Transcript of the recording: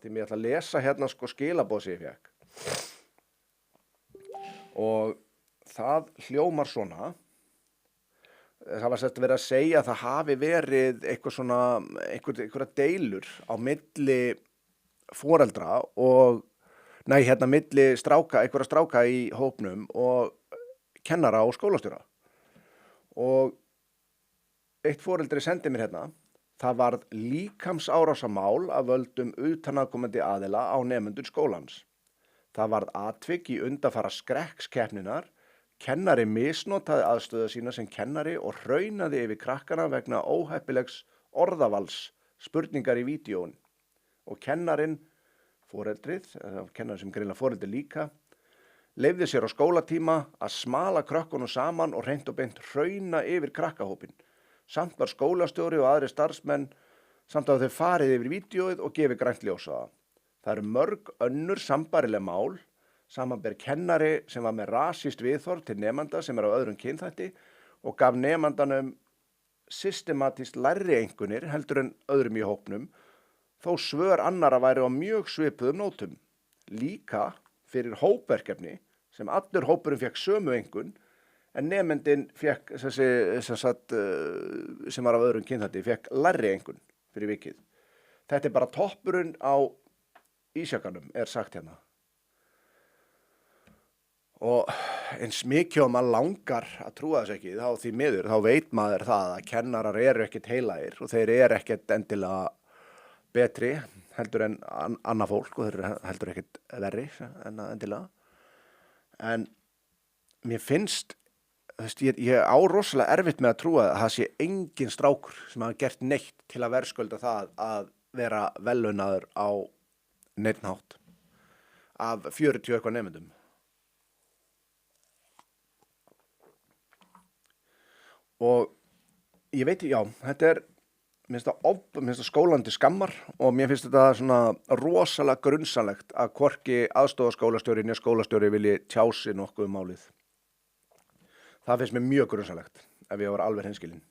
því mér ætla að lesa hérna sko skilaboð sem ég fekk. Og það hljómar svona. Það var sérst verið að segja að það hafi verið eitthvað svona, einhverja deilur á milli foreldra og, milli einhverja stráka í hópnum og kennara og skólastjóra. Og eitt foreldri sendi mér hérna, það varð líkamsárásamál af völdum utanaðkomandi aðila á nemendur skólans. Það varð atvik í undanfara skrekkskeppninar. Kennari misnotaði aðstöðu sína sem kennari og hraunaði yfir krakkana vegna óheppilegs orðavals spurningar í vídeóin. Og kennarin, foreldrið, kennari sem greinlega foreldri líka, leyfði sér á skólatíma að smala krökkunum saman og hreint og beint hrauna yfir krakkahópinn. Samt var skólastjóri og aðri starfsmenn samt að þau farið yfir vídeóið og gefið grænt ljós á það. Það eru mörg önnur sambærileg mál, samanber kennari sem var með rasískt viðhorf til nemanda sem á öðrum kynþætti og gaf nemandanum systematískt lægri einkunnir heldur en öðrum í hópnum, þó svör annara væri á mjög svipuðum nótum. Líka fyrir hópverkefni sem allur hópurinn fekk sömu einkunn, en nemandinn fekk, sem var af öðrum kynþætti, fekk lægri einkunn fyrir vikið. Þetta bara toppurinn á ísjakanum, sagt hérna. Og eins mikið og maður langar að trúa þess ekki, þá því miður, þá veit maður það að kennarar eru ekkert heilagir og þeir eru ekkert endilega betri heldur en annað fólk og þeir eru heldur ekkert verri en endilega. En mér finnst, ég á rosalega erfitt með að trúa að það sé engin strákur sem hafa gert neitt til að verðskulda það að vera velunnaður á neinn hátt af 40 eitthvað nemendum. Og ég veit, já, mér finnst það skólandi skammar og mér finnst þetta svona rosalega grunnsanlegt að hvorki aðstoðarskólastjóri né skólastjóri vilji tjá sig nokkuð um málið. Það finnst mér mjög grunnsanlegt ef ég var alveg hreinskilinn.